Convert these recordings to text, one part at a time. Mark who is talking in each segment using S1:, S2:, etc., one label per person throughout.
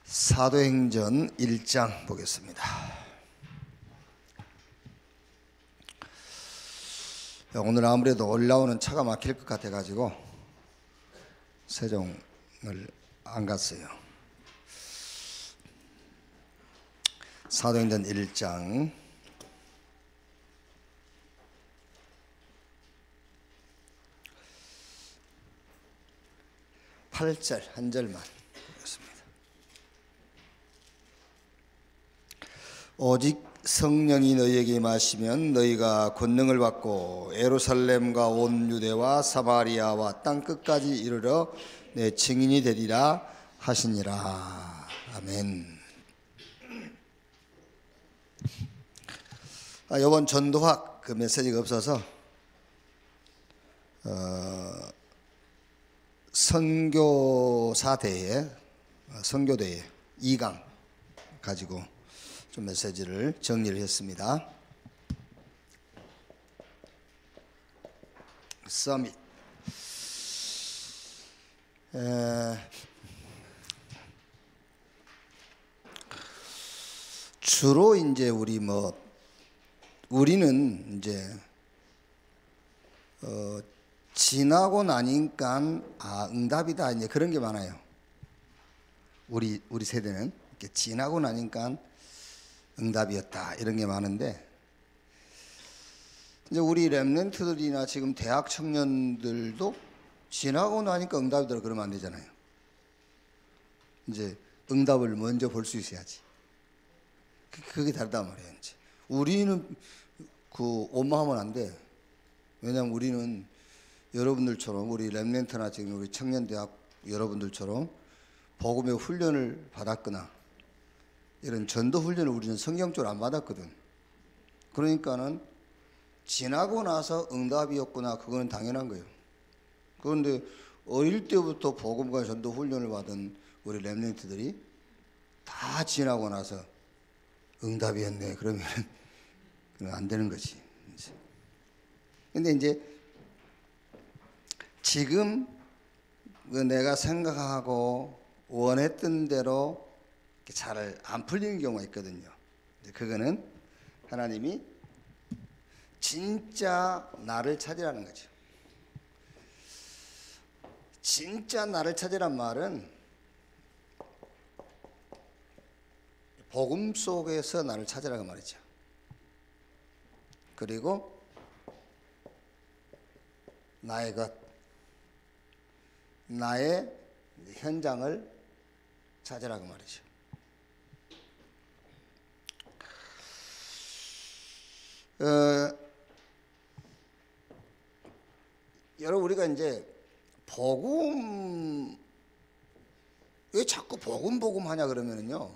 S1: 사도행전 1장 보겠습니다. 오늘 아무래도 올라오는 차가 막힐 것 같아가지고 세종을 안 갔어요. 사도행전 1장 8절 한 절만 보겠습니다. 오직 성령이 너희에게 임하시면 너희가 권능을 받고 예루살렘과 온 유대와 사마리아와 땅 끝까지 이르러 내 증인이 되리라 하시니라. 아멘. 이번 전도학 그 메시지가 없어서 선교사 대회, 선교대회 2강 가지고 좀 메시지를 정리를 했습니다. 서밋. 주로 이제 우리는 이제 지나고 나니까 응답이다 이제 그런 게 많아요. 우리 세대는 이렇게 지나고 나니까 응답이었다 이런 게 많은데, 이제 우리 렘넌트들이나 지금 대학 청년들도 지나고 나니까 응답이더라 그러면 안 되잖아요. 이제 응답을 먼저 볼 수 있어야지. 그게 다르단 말이에요. 이제 우리는 원망하면 안 돼. 왜냐하면 우리는 여러분들처럼, 우리 렘넌트나 지금 우리 청년대학 여러분들처럼 복음의 훈련을 받았거나 이런 전도 훈련을 우리는 성경적으로 안 받았거든. 그러니까는 지나고 나서 응답이었구나, 그거는 당연한 거예요. 그런데 어릴 때부터 복음과 전도 훈련을 받은 우리 렘넌트들이 다 지나고 나서 응답이었네 그러면 안 되는 거지. 근데 이제 지금 내가 생각하고 원했던 대로 잘 안 풀리는 경우가 있거든요. 그거는 하나님이 진짜 나를 찾으라는 거죠. 진짜 나를 찾으란 말은 복음 속에서 나를 찾으라고 말이죠. 그리고 나의 것, 나의 현장을 찾으라고 말이죠. 여러분, 우리가 이제 복음, 왜 자꾸 복음 하냐 그러면은요,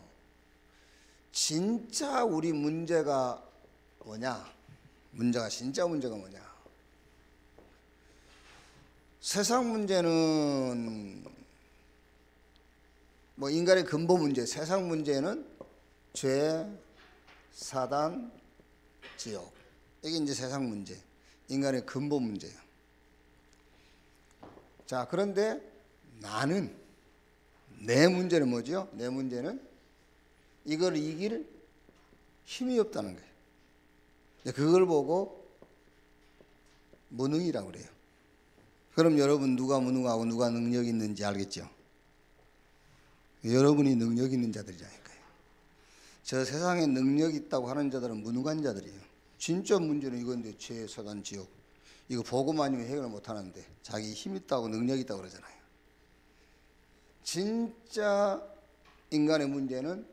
S1: 진짜 우리 문제가 뭐냐? 진짜 문제가 뭐냐? 세상 문제는 인간의 근본 문제, 세상 문제는 죄, 사단, 지옥. 이게 이제 세상 문제, 인간의 근본 문제예요. 자, 그런데 내 문제는 뭐죠? 내 문제는 이걸 이길 힘이 없다는 거예요. 그걸 보고 무능이라고 그래요. 그럼 여러분, 누가 무능하고 누가 능력 있는지 알겠죠? 여러분이 능력 있는 자들이라니까요. 저 세상에 능력 있다고 하는 자들은 무능한 자들이에요. 진짜 문제는 이건데, 죄, 사단, 지옥. 이거 복음 아니면 해결을 못 하는데 자기 힘 있다고 능력 있다고 그러잖아요. 진짜 인간의 문제는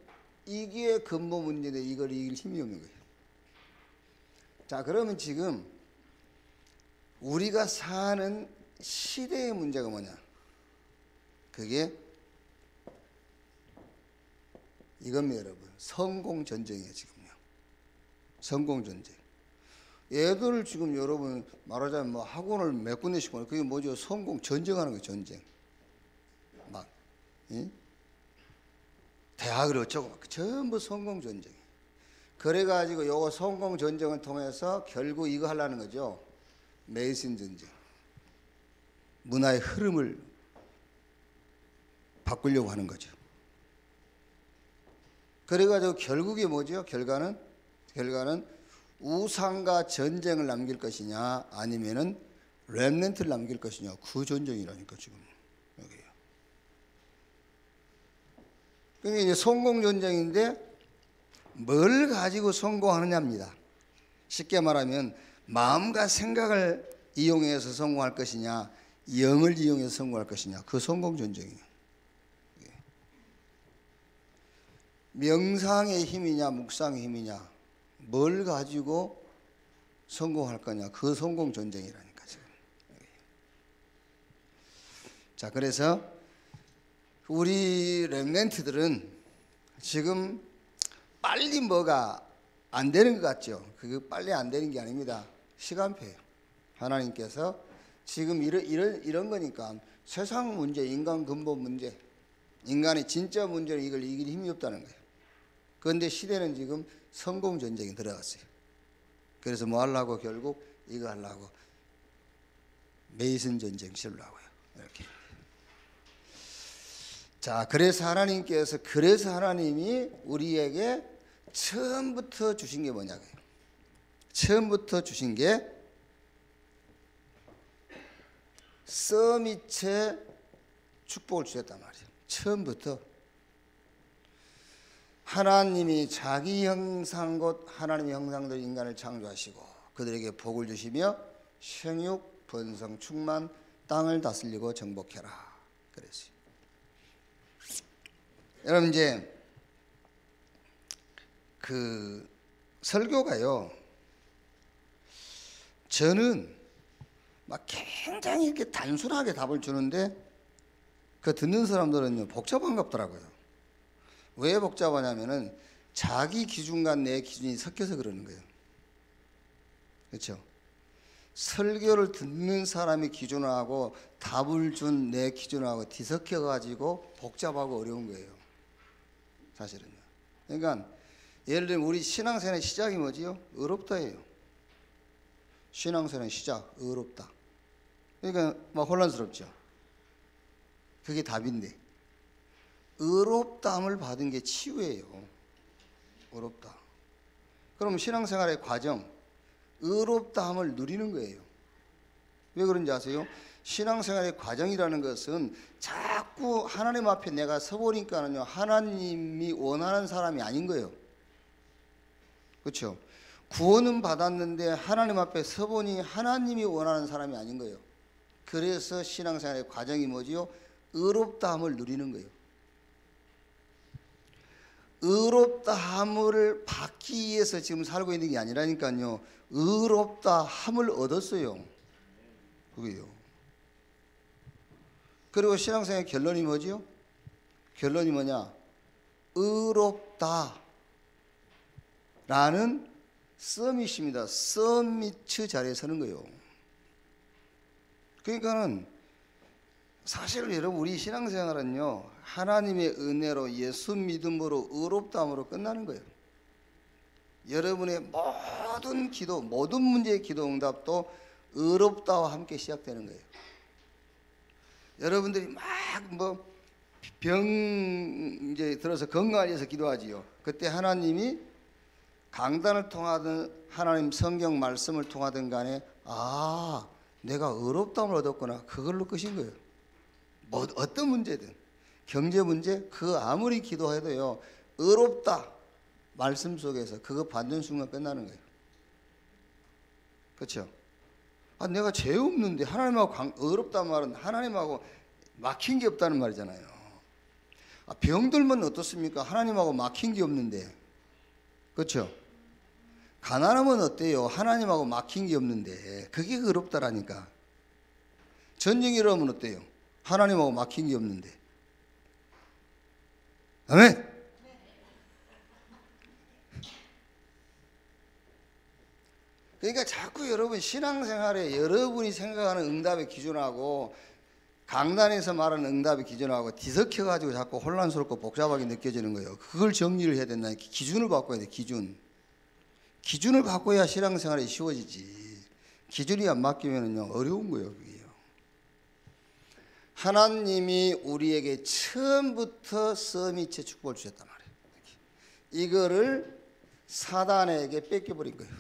S1: 이게 근본 문제인데 이걸 이길 힘이 없는 거예요. 자, 그러면 지금 우리가 사는 시대의 문제가 뭐냐? 그게 이겁니다, 여러분. 성공 전쟁이에요, 지금요. 성공 전쟁. 얘들 지금 여러분 말하자면 학원을 몇 군데씩 보내. 그게 뭐죠? 성공 전쟁하는 거예요, 전쟁. 대학을 어쩌고 전부 성공 전쟁. 그래가지고 요거 성공 전쟁을 통해서 결국 이거 하려는 거죠. 메이슨 전쟁. 문화의 흐름을 바꾸려고 하는 거죠. 그래가지고 결국에 뭐죠? 결과는 우상과 전쟁을 남길 것이냐 아니면은 렘넌트를 남길 것이냐, 그 전쟁이라니까 지금 여기요. 그러니까 이제 성공 전쟁인데 뭘 가지고 성공하느냐입니다. 쉽게 말하면 마음과 생각을 이용해서 성공할 것이냐, 영을 이용해서 성공할 것이냐, 그 성공 전쟁이에요. 명상의 힘이냐 묵상의 힘이냐, 뭘 가지고 성공할 거냐, 그 성공 전쟁이라니까 지금. 자, 그래서 우리 렘넌트들은 지금 빨리 뭐가 안 되는 것 같죠. 그게 빨리 안 되는 게 아닙니다. 시간표예요. 하나님께서 지금 이런 거니까 세상 문제, 인간 근본 문제, 인간의 진짜 문제는 이걸 이길 힘이 없다는 거예요. 그런데 시대는 지금 성공 전쟁에 들어갔어요. 그래서 뭐 하려고, 결국 이거 하려고 메이슨 전쟁 치려고요. 이렇게. 자, 그래서 하나님이 우리에게 처음부터 주신 게 뭐냐고요. 처음부터 주신 게 서밋의 축복을 주셨단 말이에요. 처음부터 하나님이 자기 형상 곧 하나님의 형상대로 인간을 창조하시고 그들에게 복을 주시며 생육, 번성, 충만, 땅을 다스리고 정복해라 그랬어요. 여러분, 이제 그 설교가요, 저는 막 굉장히 이렇게 단순하게 답을 주는데 그 듣는 사람들은요 복잡한가 보더라고요. 왜 복잡하냐면은 자기 기준과 내 기준이 섞여서 그러는 거예요. 그렇죠? 설교를 듣는 사람의 기준하고 답을 준 내 기준하고 뒤섞여 가지고 복잡하고 어려운 거예요, 사실은요. 그러니까 예를 들면 우리 신앙생활의 시작이 뭐지요? 어렵다예요. 신앙생활의 시작, 어렵다. 그러니까 막 혼란스럽죠. 그게 답인데 어렵다함을 받은 게 치유예요. 어렵다. 그럼 신앙생활의 과정, 어렵다함을 누리는 거예요. 왜 그런지 아세요? 신앙생활의 과정이라는 것은 자꾸 하나님 앞에 내가 서보니까는요 하나님이 원하는 사람이 아닌 거예요. 그렇죠? 구원은 받았는데 하나님 앞에 서보니 하나님이 원하는 사람이 아닌 거예요. 그래서 신앙생활의 과정이 뭐지요? 의롭다함을 누리는 거예요. 의롭다함을 받기 위해서 지금 살고 있는 게 아니라니까요. 의롭다함을 얻었어요. 그게요. 그리고 신앙생활의 결론이 뭐지요? 결론이 뭐냐? 의롭다 라는 서밋입니다. 서밋 자리에 서는 거예요. 그러니까는 사실 여러분 우리 신앙생활은요 하나님의 은혜로 예수 믿음으로 의롭다함으로 끝나는 거예요. 여러분의 모든 기도, 모든 문제의 기도 응답도 의롭다와 함께 시작되는 거예요. 여러분들이 막 뭐 병 이제 들어서 건강을 위해서 기도하지요. 그때 하나님이 강단을 통하든 하나님 성경 말씀을 통하든 간에 아 내가 의롭다함을 얻었구나, 그걸로 끝인 거예요. 뭐 어떤 문제든 경제 문제 그 아무리 기도해도요 의롭다 말씀 속에서 그거 받는 순간 끝나는 거예요. 그렇죠? 아 내가 죄 없는데 하나님하고 의롭다는 말은 하나님하고 막힌 게 없다는 말이잖아요. 아, 병들면 어떻습니까? 하나님하고 막힌 게 없는데. 그렇죠? 가난하면 어때요? 하나님하고 막힌 게 없는데. 그게 의롭다라니까. 전쟁이 일어나면 어때요? 하나님하고 막힌 게 없는데. 아멘. 그러니까 자꾸 여러분 신앙생활에 여러분이 생각하는 응답의 기준하고 강단에서 말하는 응답의 기준하고 뒤섞여가지고 자꾸 혼란스럽고 복잡하게 느껴지는 거예요. 그걸 정리를 해야 된다. 기준을 바꿔야 돼. 기준을 바꿔야 신앙생활이 쉬워지지. 기준이 안 바뀌면요 어려운 거예요. 그게요. 하나님이 우리에게 처음부터 서밋의 축복을 주셨단 말이에요. 이거를 사단에게 뺏겨버린 거예요.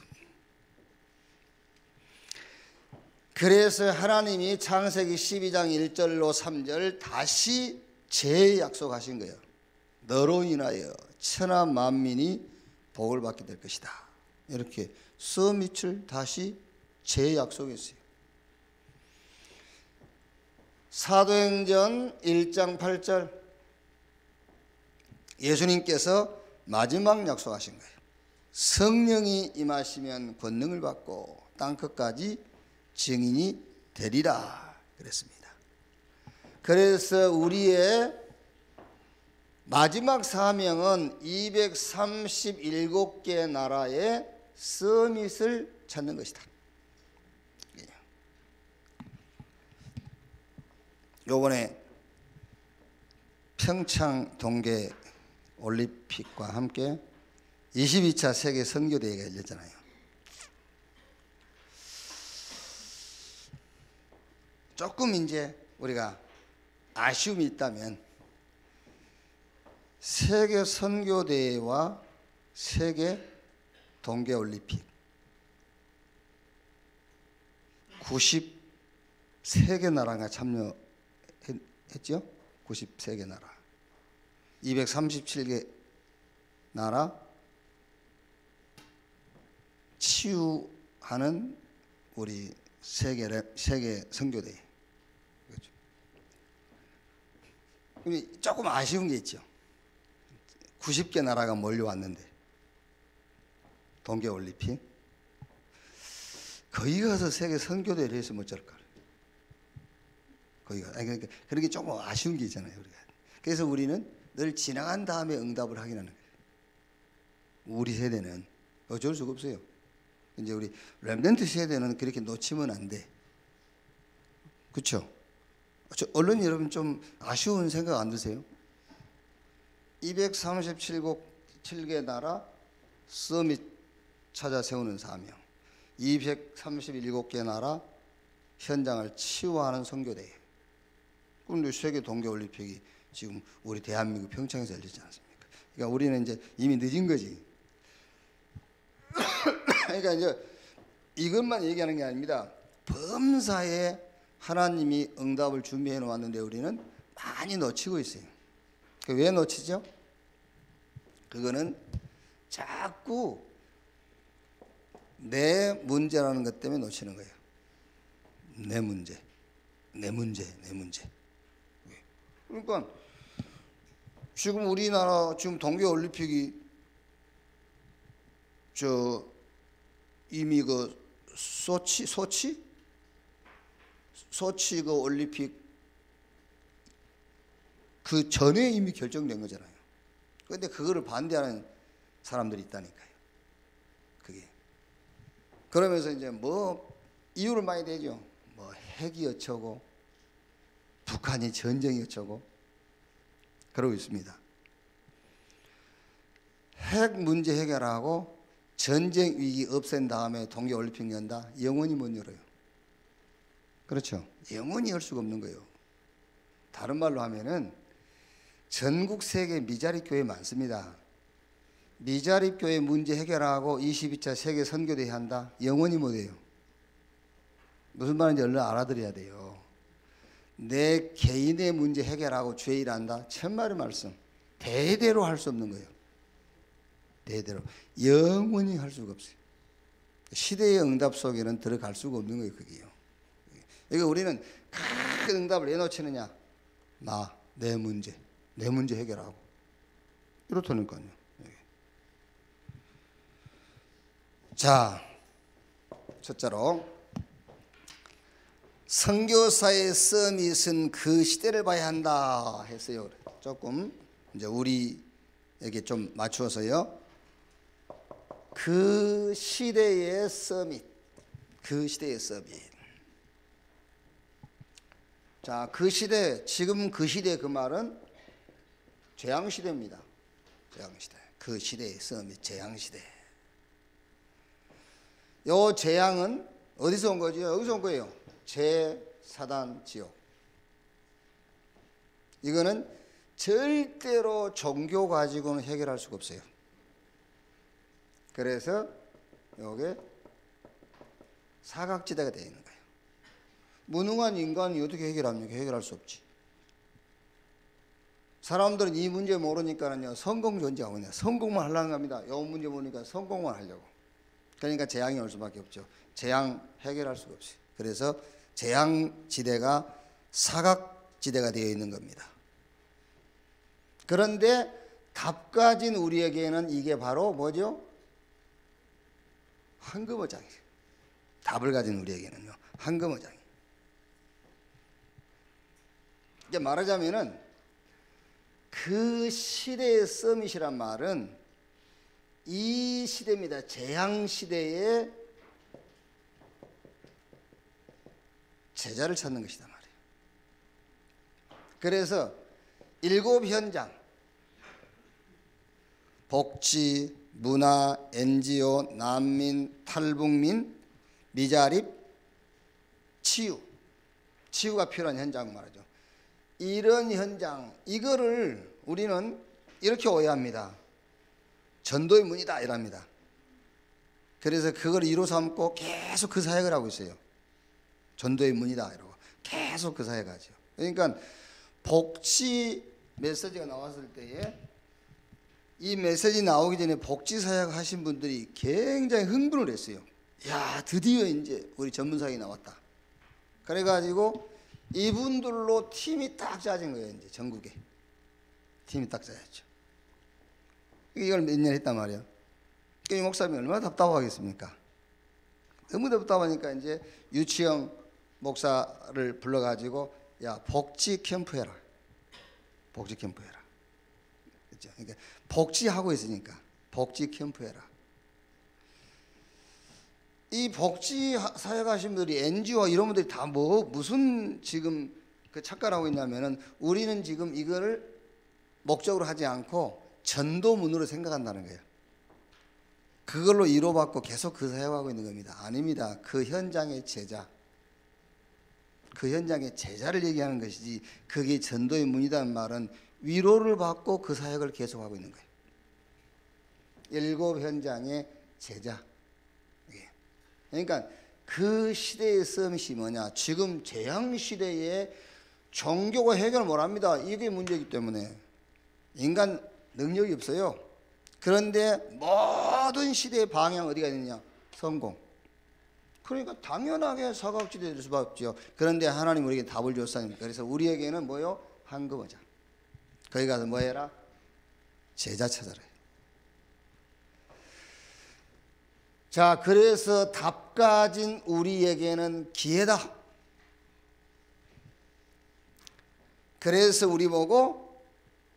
S1: 그래서 하나님이 창세기 12장 1절로 3절 다시 재약속하신 거예요. 너로 인하여 천하 만민이 복을 받게 될 것이다. 이렇게 서밋을 다시 재약속했어요. 사도행전 1장 8절 예수님께서 마지막 약속하신 거예요. 성령이 임하시면 권능을 받고 땅끝까지 증인이 되리라 그랬습니다. 그래서 우리의 마지막 사명은 237개 나라의 서밋을 찾는 것이다. 요번에 평창 동계 올림픽과 함께 22차 세계 선교대회가 열렸잖아요. 조금 이제 우리가 아쉬움이 있다면 세계 선교대회와 세계 동계올림픽 93개 나라가 참여했죠. 93개 나라 237개 나라 치유하는 우리 세계 선교대회. 그렇죠. 조금 아쉬운 게 있죠. 90개 나라가 몰려왔는데 동계올림픽 거기 가서 세계 선교대회를 했으면 어쩔까. 거기가 그러니까 그런 게 조금 아쉬운 게 있잖아요. 우리가. 그래서 우리는 늘 지나간 다음에 응답을 하긴 하는 거예요. 우리 세대는 어쩔 수가 없어요. 이제 우리 렘넌트 세대는 그렇게 놓치면 안 돼. 그렇죠? 언론 여러분 좀 아쉬운 생각 안 드세요? 237개 나라 서밋 찾아 세우는 사명, 237개 나라 현장을 치유하는 선교대회. 그런데 세계 동계올림픽이 지금 우리 대한민국 평창에서 열리지 않습니까? 그러니까 우리는 이제 이미 늦은 거지. 그러니까 이제 이것만 얘기하는 게 아닙니다. 범사에 하나님이 응답을 준비해 놓았는데 우리는 많이 놓치고 있어요. 왜 놓치죠? 그거는 자꾸 내 문제라는 것 때문에 놓치는 거예요. 내 문제. 그러니까 지금 우리나라 지금 동계올림픽이 이미 그 소치 그 올림픽 그 전에 이미 결정된 거잖아요. 그런데 그거를 반대하는 사람들이 있다니까요. 그게. 그러면서 이제 뭐 이유를 많이 대죠. 뭐 핵이 어쩌고 북한이 전쟁이 어쩌고 그러고 있습니다. 핵 문제 해결하고 전쟁 위기 없앤 다음에 동계올림픽 연다? 영원히 못 열어요. 그렇죠? 영원히 열 수가 없는 거예요. 다른 말로 하면은 전국 세계 미자립 교회 많습니다. 미자립 교회 문제 해결하고 22차 세계 선교대회 한다? 영원히 못 해요. 무슨 말인지 얼른 알아들어야 돼요. 내 개인의 문제 해결하고 주의 일한다? 천만의 말씀. 대대로 할 수 없는 거예요. 대대로. 영원히 할 수가 없어요. 시대의 응답 속에는 들어갈 수가 없는 거예요. 그게요. 그러니까 우리는 큰 응답을 왜 놓치느냐? 내 문제 해결하고. 이렇다니까요. 자, 첫째로 선교사의 서밋은 그 시대를 봐야 한다 했어요. 조금 이제 우리에게 좀 맞추어서요. 그 시대의 서밋. 자, 그 시대, 지금 그 시대 그 말은 재앙시대입니다. 재앙시대. 그 시대의 서밋, 재앙시대. 요 재앙은 어디서 온 거죠? 여기서 온 거예요. 사단 지옥. 이거는 절대로 종교 가지고는 해결할 수가 없어요. 그래서 요게 사각지대가 되어 있는 거예요. 무능한 인간이 어떻게 해결합니까? 해결할 수 없지. 사람들은 이 문제 모르니까는요, 성공 존재하고 있네요. 성공만 하려는 겁니다. 이 문제 모르니까 성공만 하려고. 그러니까 재앙이 올 수밖에 없죠. 재앙 해결할 수가 없어요. 그래서 재앙지대가 사각지대가 되어 있는 겁니다. 그런데 답 가진 우리에게는 이게 바로 뭐죠? 황금어장이에요. 답을 가진 우리에게는요, 황금어장이에요. 이제 말하자면은 그 시대의 서밋이란 말은 이 시대입니다. 재앙 시대에 제자를 찾는 것이다 말이에요. 그래서 7 현장, 복지, 문화, NGO, 난민, 탈북민, 미자립, 치유가 필요한 현장 말이죠. 이런 현장, 이거를 우리는 이렇게 오해합니다. 전도의 문이다 이랍니다. 그래서 그걸 이로 삼고 계속 그 사역을 하고 있어요. 전도의 문이다 이러고 계속 그 사역을 하죠. 그러니까 복지 메시지가 나왔을 때에 이 메시지 나오기 전에 복지 사역 하신 분들이 굉장히 흥분을 했어요. 야, 드디어 이제 우리 전문 사역이 나왔다. 그래가지고 이분들로 팀이 딱 짜진 거예요. 이제 전국에 팀이 딱 짜였죠. 이걸 몇 년 했단 말이에요. 이 목사님이 얼마나 답답하겠습니까? 너무 답답하니까 이제 유치영 목사를 불러가지고 야, 복지 캠프 해라. 복지 캠프 해라. 그렇죠? 그러니까 복지하고 있으니까 복지 캠프 해라. 이 복지 사역하신 분들이 NGO 이런 분들이 다 무슨 지금 그 착각하고 있냐면은 우리는 지금 이거를 목적으로 하지 않고 전도문으로 생각한다는 거예요. 그걸로 위로받고 계속 그 사역하고 있는 겁니다. 아닙니다. 그 현장의 제자, 그 현장의 제자를 얘기하는 것이지 그게 전도의 문이라는 말은 위로를 받고 그 사역을 계속하고 있는 거예요. 7 현장의 제자. 그러니까 그 시대의 서밋이 뭐냐? 지금 재앙 시대에 종교가 해결을 못합니다. 이게 문제이기 때문에 인간 능력이 없어요. 그런데 모든 시대의 방향 어디가 있느냐? 성공. 그러니까 당연하게 사각지대에 될 수밖에 없죠. 그런데 하나님 우리에게 답을 줬으니까. 그래서 우리에게는 뭐요? 황금어장. 거기 가서 뭐 해라? 제자 찾아라. 자, 그래서 답 가진 우리에게는 기회다. 그래서 우리 보고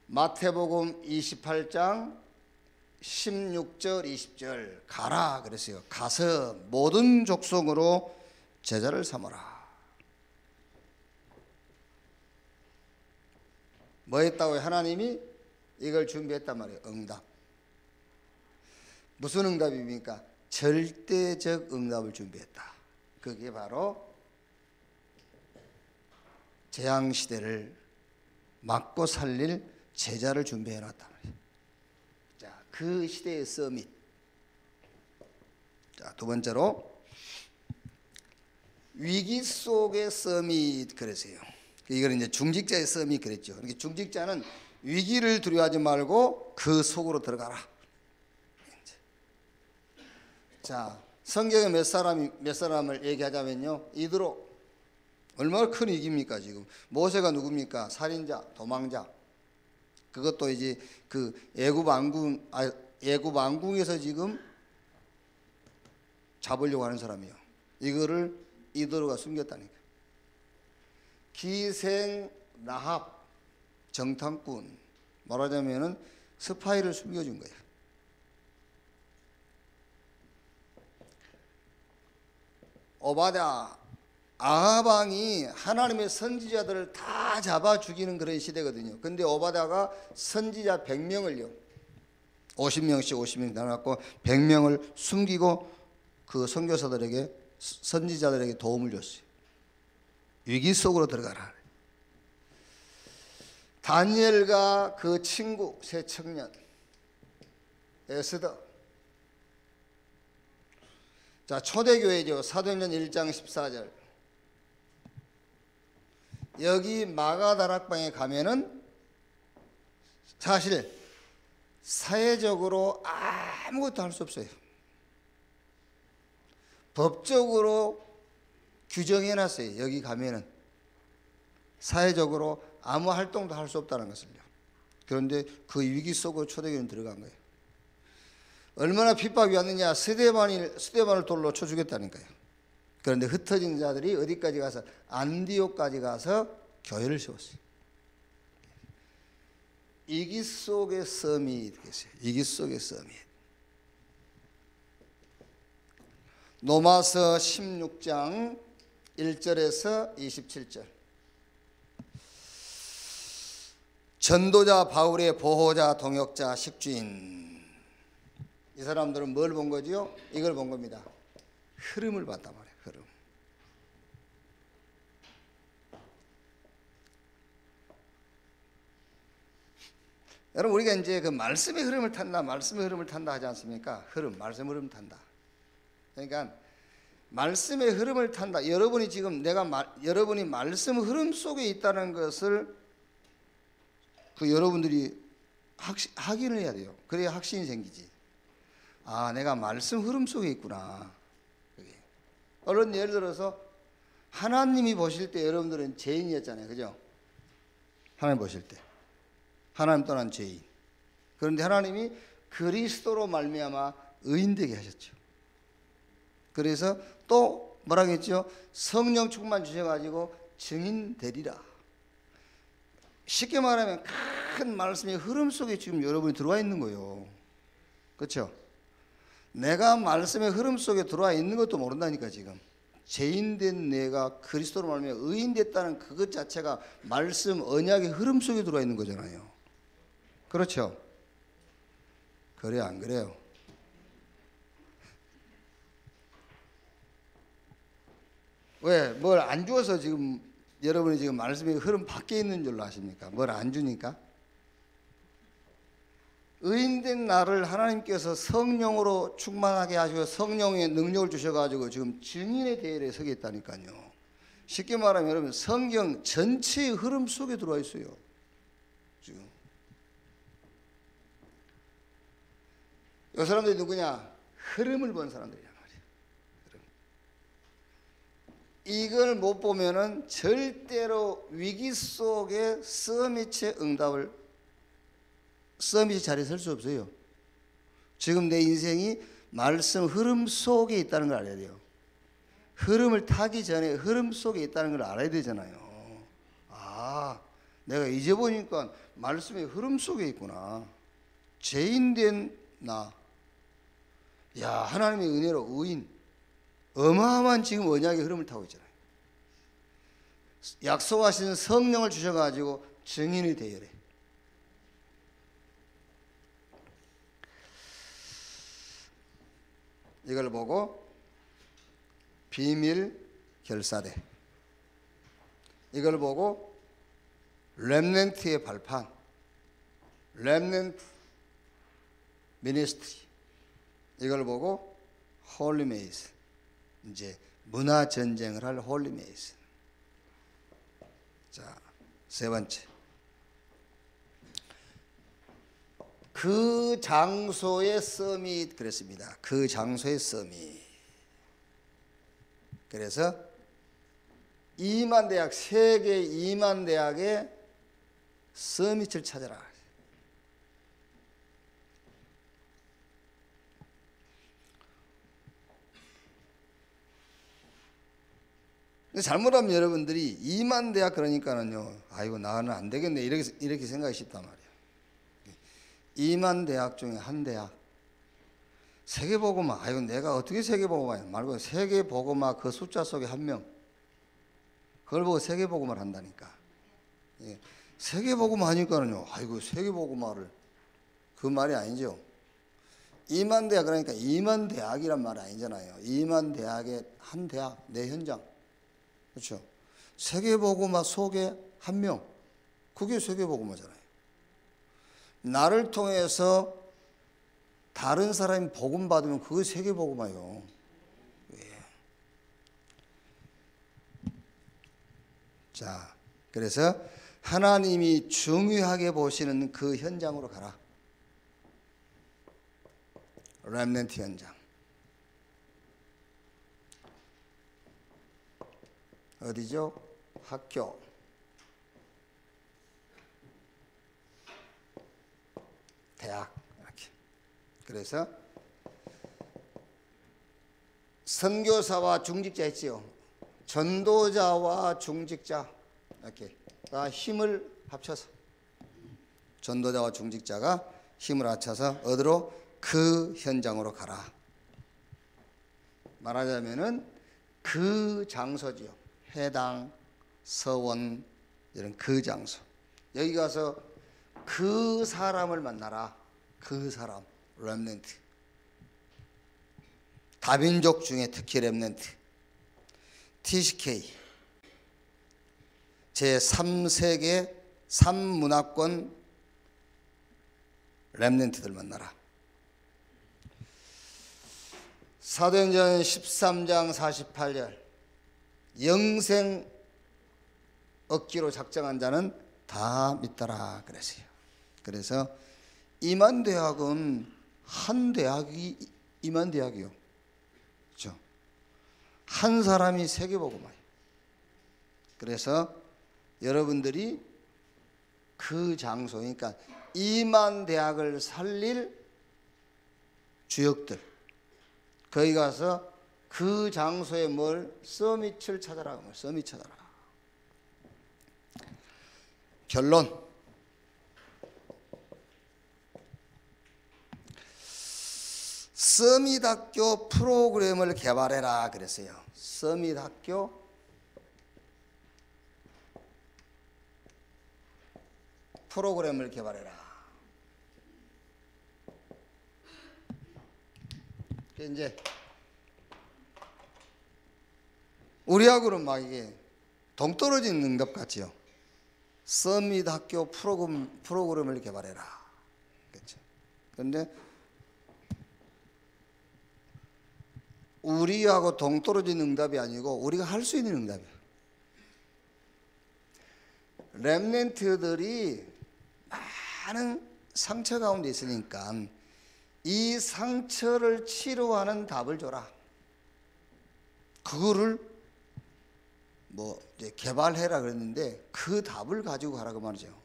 S1: 마태복음 28장 16절 20절 가라 그랬어요. 가서 모든 족속으로 제자를 삼아라. 뭐 했다고요? 하나님이 이걸 준비했단 말이에요. 응답. 무슨 응답입니까? 절대적 응답을 준비했다. 그게 바로 재앙시대를 막고 살릴 제자를 준비해놨단 말이에요. 자, 그 시대의 서밋. 자, 두 번째로 위기 속의 서밋 그랬어요. 이걸 이제 중직자의 서밋 그랬죠. 그러니까 중직자는 위기를 두려워하지 말고 그 속으로 들어가라. 자, 성경에 몇 사람을 얘기하자면요, 이드로 얼마나 큰 위기입니까 지금? 모세가 누굽니까? 살인자, 도망자. 그것도 이제 그 애굽 왕궁에서 지금 잡으려고 하는 사람이요. 이거를 이드로가 숨겼다니까. 기생 라합, 정탐꾼, 말하자면은 스파이를 숨겨준 거예요. 오바댜 아합 왕이 하나님의 선지자들을 다 잡아 죽이는 그런 시대거든요. 근데 오바댜가 선지자 100명을요 50명씩 50명 나눠갖고 100명을 숨기고 그 선교사들에게 선지자들에게 도움을 줬어요. 위기 속으로 들어가라. 다니엘과 그 친구 세 청년 에스더 자, 초대교회죠. 사도행전 1장 14절. 여기 마가다락방에 가면은 사실 사회적으로 아무것도 할 수 없어요. 법적으로 규정해놨어요. 여기 가면은 사회적으로 아무 활동도 할 수 없다는 것을요. 그런데 그 위기 속으로 초대교회는 들어간 거예요. 얼마나 핍박이 왔느냐. 스데반을 돌로 쳐 죽였다니까요. 그런데 흩어진 자들이 어디까지 가서 안디옥까지 가서 교회를 세웠어요. 위기 속의 서밋. 위기 속의 서밋. 로마서 16장 1절에서 27절. 전도자 바울의 보호자, 동역자, 식주인. 이 사람들은 뭘 본 거지요? 이걸 본 겁니다. 흐름을 봤단 말이에요. 흐름. 여러분, 우리가 이제 그 말씀의 흐름을 탄다, 말씀의 흐름을 탄다 하지 않습니까? 흐름, 말씀의 흐름 탄다. 그러니까 말씀의 흐름을 탄다. 여러분이 지금 여러분이 말씀 흐름 속에 있다는 것을 여러분들이 확인을 해야 돼요. 그래야 확신이 생기지. 아, 내가 말씀 흐름 속에 있구나. 얼른 예를 들어서 하나님이 보실 때 여러분들은 죄인이었잖아요. 그죠? 하나님 보실 때 하나님 떠난 죄인. 그런데 하나님이 그리스도로 말미암아 의인되게 하셨죠. 그래서 또 뭐라고 했죠? 성령 충만 주셔가지고 증인 되리라. 쉽게 말하면 큰 말씀의 흐름 속에 지금 여러분이 들어와 있는 거예요. 그렇죠? 내가 말씀의 흐름 속에 들어와 있는 것도 모른다니까. 지금 죄인된 내가 그리스도로 말미암아 의인됐다는 그것 자체가 말씀 언약의 흐름 속에 들어와 있는 거잖아요. 그렇죠? 그래요, 안 그래요? 왜? 뭘 안 주어서 지금 여러분이 지금 말씀의 흐름 밖에 있는 줄로 아십니까? 뭘 안 주니까? 의인된 나를 하나님께서 성령으로 충만하게 하시고 성령의 능력을 주셔가지고 지금 증인의 대열에 서게 있다니까요. 쉽게 말하면 여러분 성경 전체의 흐름 속에 들어와 있어요. 지금 이 사람들이 누구냐? 흐름을 본 사람들이란 말이에요. 흐름. 이걸 못 보면은 절대로 위기 속에 서밋의 응답을 서밋 자리에 설 수 없어요. 지금 내 인생이 말씀 흐름 속에 있다는 걸 알아야 돼요. 흐름을 타기 전에 흐름 속에 있다는 걸 알아야 되잖아요. 아, 내가 이제 보니까 말씀의 흐름 속에 있구나. 죄인된 나. 야, 하나님의 은혜로 의인. 어마어마한 지금 언약의 흐름을 타고 있잖아요. 약속하신 성령을 주셔가지고 증인이 되어래. 이걸 보고 비밀 결사대. 이걸 보고 렘넌트의 발판. 렘넌트 미니스트리. 이걸 보고 홀리 메이슨. 이제 문화 전쟁을 할 홀리 메이슨. 자, 세 번째. 그 장소의 서밋 그랬습니다. 그 장소의 서밋. 그래서 2만 대학, 세계 2만 대학의 서밋을 찾아라. 잘못하면 여러분들이 2만 대학 그러니까는요, 아이고 나는 안 되겠네 이렇게 생각이 쉽단 말이에요. 2만 대학 중에 한 대학. 세계복음화. 아이고 내가 어떻게 세계복음화 말고 세계복음화 그 숫자 속에 한 명. 그걸 보고 세계복음화를 한다니까. 예. 세계복음화 하니까는요, 아이고 세계복음화를 그 말이 아니죠. 2만 대학 그러니까 2만 대학이란 말 아니잖아요. 2만 대학의 한 대학, 내 현장. 그렇죠? 세계복음화 속에 한 명. 그게 세계복음화잖아요. 나를 통해서 다른 사람이 복음 받으면 그게 세계복음화예요. 자, 그래서 하나님이 중요하게 보시는 그 현장으로 가라. 렘넌트 현장. 어디죠? 학교. 대학. 이렇게. 그래서 선교사와 중직자 있지요. 전도자와 중직자 이렇게 다 힘을 합쳐서 전도자와 중직자가 힘을 합쳐서 어디로? 그 현장으로 가라. 말하자면은 그 장소지요. 해당, 서원 이런 그 장소. 여기 가서 그 사람을 만나라. 그 사람, 렘넌트. 다민족 중에 특히 렘넌트. TCK 제3세계 3문화권 렘넌트들 만나라. 사도행전 13장 48절 영생 얻기로 작정한 자는 다 믿더라 그랬어요. 그래서 임한대학은 한 대학이 임한대학이요. 그렇죠? 한 사람이 세계복음화예요. 그래서 여러분들이 그 장소, 그러니까 임한대학을 살릴 주역들, 거기 가서 그 장소에 뭘? 서밋을 찾아라. 서밋 찾아라. 결론. 서밋학교 프로그램을 개발해라 그랬어요. 서밋학교 프로그램을 개발해라. 이제 우리하고는 막 이게 동떨어진 응답 같지요. 서밋학교 프로그램을 개발해라. 그렇죠. 그런데 우리하고 동떨어진 응답이 아니고 우리가 할 수 있는 응답이에요. 렘넌트들이 많은 상처 가운데 있으니까 이 상처를 치료하는 답을 줘라. 그거를 뭐 이제 개발해라 그랬는데 그 답을 가지고 가라고 말이죠.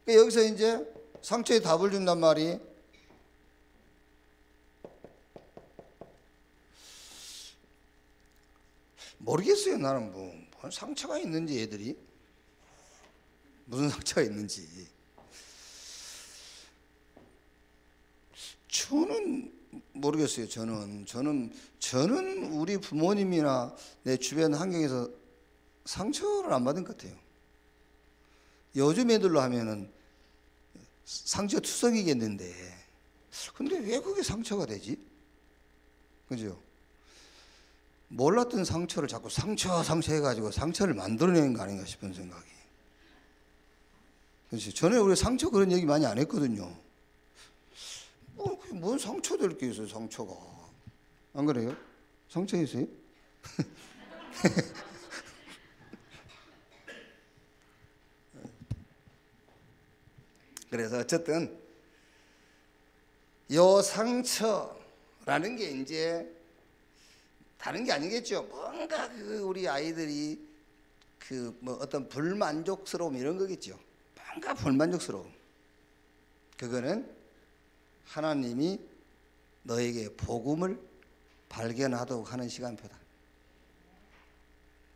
S1: 여기서 이제 상처에 답을 준단 말이 모르겠어요. 나는 뭐 상처가 있는지 애들이 무슨 상처가 있는지 저는 모르겠어요. 저는 우리 부모님이나 내 주변 환경에서 상처를 안 받은 것 같아요. 요즘 애들로 하면은 상처 투성이겠는데 근데 왜 그게 상처가 되지? 그죠? 몰랐던 상처를 자꾸 상처 해가지고 상처를 만들어내는 거 아닌가 싶은 생각이. 그렇죠. 전에 우리 상처 그런 얘기 많이 안 했거든요. 뭔 상처 될 게 있어요, 상처가. 안 그래요? 상처 있어요? 그래서 어쨌든 요 상처라는 게 이제 다른 게 아니겠죠. 뭔가 우리 아이들이 뭐 어떤 불만족스러움 이런 거겠죠. 뭔가 불만족스러움. 그거는 하나님이 너에게 복음을 발견하도록 하는 시간표다.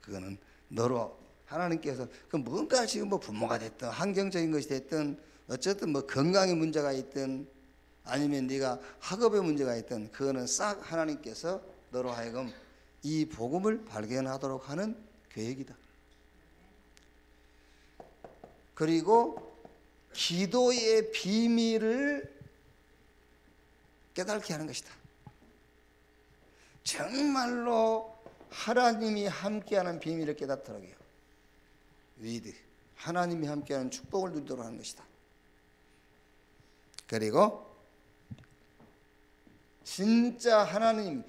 S1: 그거는 너로 하나님께서 뭔가 지금 뭐 부모가 됐든 환경적인 것이 됐든 어쨌든 뭐 건강의 문제가 있든 아니면 네가 학업의 문제가 있든 그거는 싹 하나님께서 너로 하여금 이 복음을 발견하도록 하는 계획이다. 그리고 기도의 비밀을 깨닫게 하는 것이다. 정말로 하나님이 함께하는 비밀을 깨닫도록 해요. 위드 하나님이 함께하는 축복을 누리도록 하는 것이다. 그리고 진짜 하나님,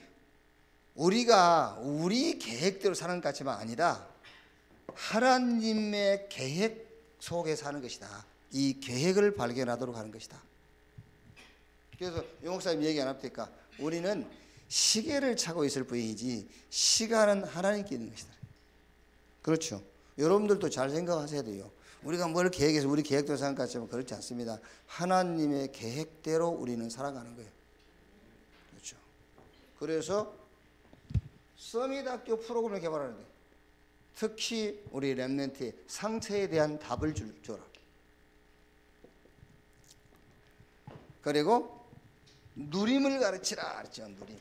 S1: 우리가 우리 계획대로 사는 것 같지만 아니라 하나님의 계획 속에 사는 것이다. 이 계획을 발견하도록 하는 것이다. 그래서 용 목사님 얘기 안 합니까? 우리는 시계를 차고 있을 뿐이지 시간은 하나님께 있는 것이다. 그렇죠. 여러분들도 잘 생각하셔야 돼요. 우리가 뭘 계획해서 우리 계획대로 사는 것 같지만 그렇지 않습니다. 하나님의 계획대로 우리는 살아가는 거예요. 그렇죠. 그래서 서밋학교 프로그램을 개발하는데 특히 우리 렘넌트의 상처에 대한 답을 줘라. 그리고 누림을 가르치라 그랬죠. 누림.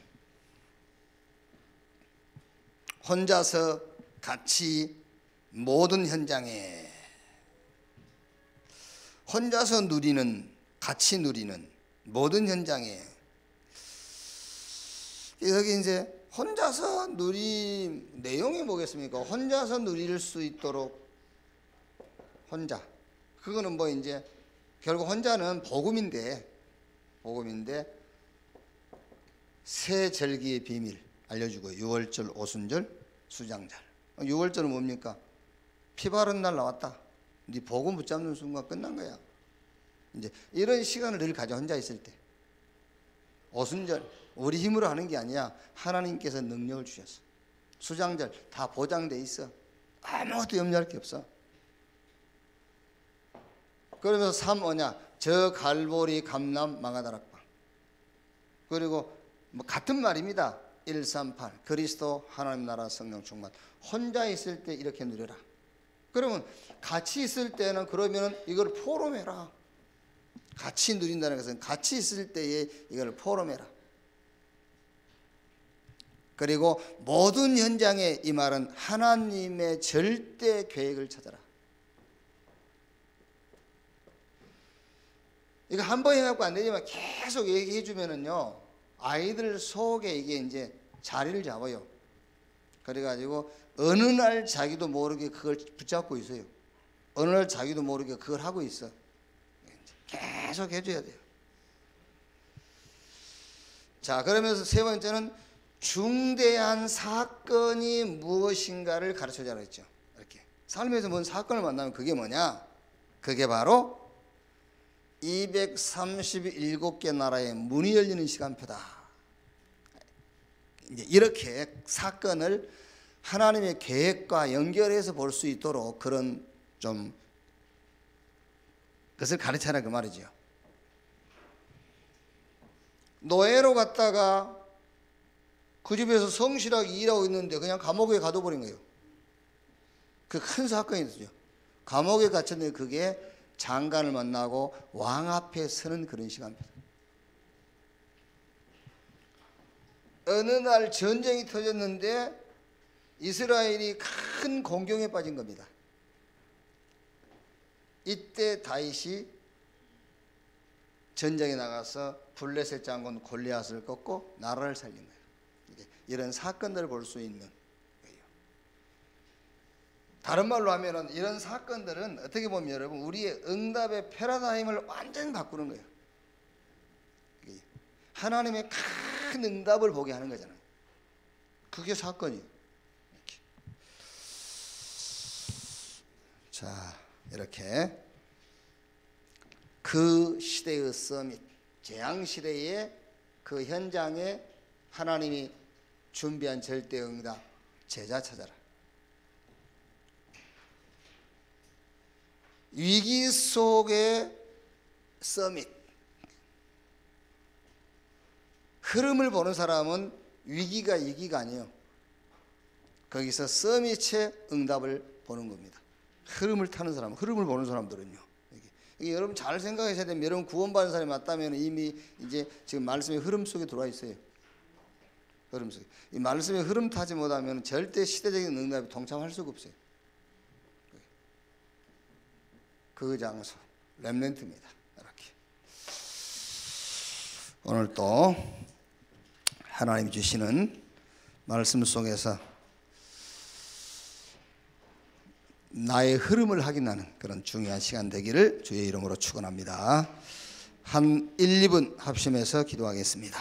S1: 혼자서 같이 모든 현장에 혼자서 누리는, 같이 누리는 모든 현장에, 여기 이제 혼자서 누림 내용이 뭐겠습니까? 혼자서 누릴 수 있도록 혼자, 그거는 뭐 이제 결국 혼자는 복음인데 새 절기의 비밀 알려주고, 6월절, 오순절, 수장절. 6월절은 뭡니까? 피 바른 날 나왔다. 네 복음 붙잡는 순간 끝난 거야. 이제 이런 시간을 늘 가져, 혼자 있을 때. 오순절, 우리 힘으로 하는 게 아니야. 하나님께서 능력을 주셨어. 수장절, 다 보장돼 있어. 아무것도 염려할 게 없어. 그러면서 3 뭐냐? 저 갈보리 감람 마가다락방. 그리고 뭐 같은 말입니다. 138 그리스도 하나님 나라 성령 충만. 혼자 있을 때 이렇게 누려라. 그러면 같이 있을 때는 그러면은 이걸 포럼해라. 같이 누린다는 것은 같이 있을 때에 이걸 포럼해라. 그리고 모든 현장에, 이 말은 하나님의 절대 계획을 찾아라. 이거 한 번 해갖고 안 되지만 계속 얘기해 주면은요, 아이들 속에 이게 이제 자리를 잡아요. 그래가지고 어느 날 자기도 모르게 그걸 붙잡고 있어요. 어느 날 자기도 모르게 그걸 하고 있어. 계속 해줘야 돼요. 자, 그러면서 세 번째는 중대한 사건이 무엇인가를 가르쳐주라 했죠. 이렇게 삶에서 뭔 사건을 만나면 그게 뭐냐? 그게 바로 237개 나라의 문이 열리는 시간표다. 이제 이렇게 사건을 하나님의 계획과 연결해서 볼 수 있도록 그런 좀 그것을 가르쳐라 그 말이죠. 노예로 갔다가 그 집에서 성실하게 일하고 있는데 그냥 감옥에 가둬버린 거예요. 그 큰 사건이 있었죠. 감옥에 갇혔는데 그게 장관을 만나고 왕 앞에 서는 그런 시간입니다. 어느 날 전쟁이 터졌는데 이스라엘이 큰 공경에 빠진 겁니다. 이때 다윗이 전쟁에 나가서 블레셋 장군 골리앗을 꺾고 나라를 살린 거예요. 이런 사건들을 볼 수 있는 거예요. 다른 말로 하면은 이런 사건들은 어떻게 보면 여러분 우리의 응답의 패러다임을 완전히 바꾸는 거예요. 하나님의 큰 응답을 보게 하는 거잖아요. 그게 사건이에요. 이렇게. 자, 이렇게 그 시대의 서밋, 재앙시대의 그 현장에 하나님이 준비한 절대응답, 제자 찾아라. 위기 속의 서밋. 흐름을 보는 사람은 위기가 이기가 아니에요. 거기서 서밋의 응답을 보는 겁니다. 흐름을 타는 사람, 흐름을 보는 사람들은요. 이게 여러분 잘 생각하셔야 되면, 여러분 구원받은 사람이 맞다면 이미 이제 지금 말씀의 흐름 속에 들어와 있어요. 흐름 속에. 이 말씀의 흐름 타지 못하면 절대 시대적인 응답에 동참할 수가 없어요. 그 장소, 렘넌트입니다. 이렇게. 오늘 또 하나님이 주시는 말씀 속에서 나의 흐름을 확인하는 그런 중요한 시간 되기를 주의 이름으로 축원합니다. 한 1, 2분 합심해서 기도하겠습니다.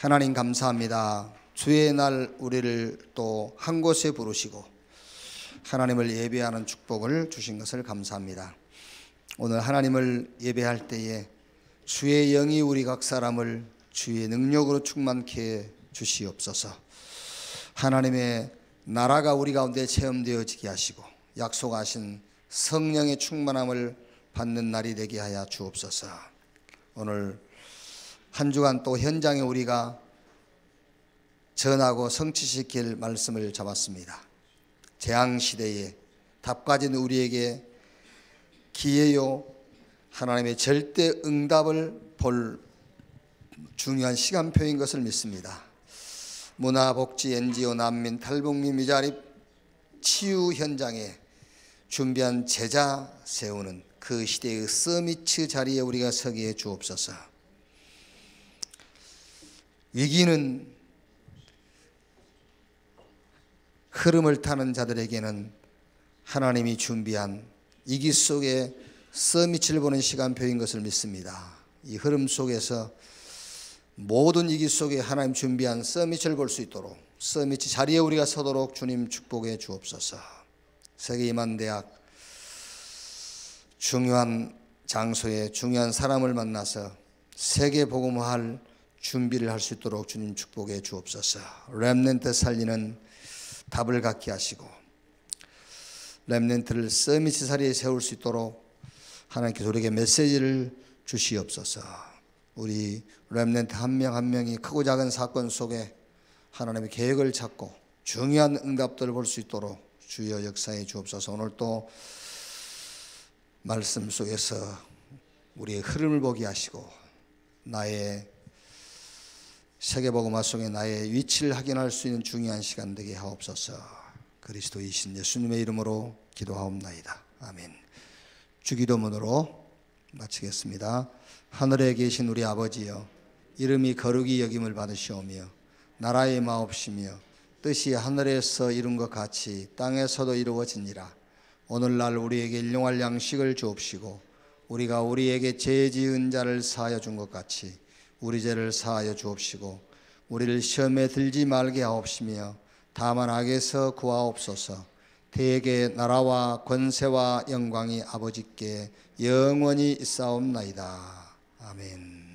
S1: 하나님 감사합니다. 주의 날 우리를 또 한 곳에 부르시고 하나님을 예배하는 축복을 주신 것을 감사합니다. 오늘 하나님을 예배할 때에 주의 영이 우리 각 사람을 주의 능력으로 충만케 해 주시옵소서. 하나님의 나라가 우리 가운데 체험되어지게 하시고 약속하신 성령의 충만함을 받는 날이 되게 하여 주옵소서. 오늘 한 주간 또 현장에 우리가 전하고 성취시킬 말씀을 잡았습니다. 재앙시대에 답가진 우리에게 기회요 하나님의 절대 응답을 볼 중요한 시간표인 것을 믿습니다. 문화, 복지, NGO, 난민, 탈북민, 미자립 치유 현장에 준비한 제자 세우는 그 시대의 서미트 자리에 우리가 서게 해 주옵소서. 위기는 흐름을 타는 자들에게는 하나님이 준비한 위기 속에 서밋을 보는 시간표인 것을 믿습니다. 이 흐름 속에서 모든 위기 속에 하나님 준비한 서밋을 볼 수 있도록 서밋 자리에 우리가 서도록 주님 축복해 주옵소서. 세계이만대학 중요한 장소에 중요한 사람을 만나서 세계 복음화할 준비를 할 수 있도록 주님 축복해 주옵소서. 렘넌트 살리는 답을 갖게 하시고 렘넌트를 서밋 자리에 세울 수 있도록 하나님께서 우리에게 메시지를 주시옵소서. 우리 렘넌트 한 명 한 명이 크고 작은 사건 속에 하나님의 계획을 찾고 중요한 응답들을 볼 수 있도록 주여 역사해 주옵소서. 오늘 또 말씀 속에서 우리의 흐름을 보게 하시고 나의 세계복음화 속에 나의 위치를 확인할 수 있는 중요한 시간 되게 하옵소서. 그리스도이신 예수님의 이름으로 기도하옵나이다. 아멘. 주기도문으로 마치겠습니다. 하늘에 계신 우리 아버지여, 이름이 거룩히 여김을 받으시오며 나라의 마옵시며 뜻이 하늘에서 이룬 것 같이 땅에서도 이루어지니라. 오늘날 우리에게 일용할 양식을 주옵시고 우리가 우리에게 죄 지은 자를 사하여 준 것 같이 우리 죄를 사하여 주옵시고 우리를 시험에 들지 말게 하옵시며 다만 악에서 구하옵소서. 대개 나라와 권세와 영광이 아버지께 영원히 있사옵나이다. 아멘.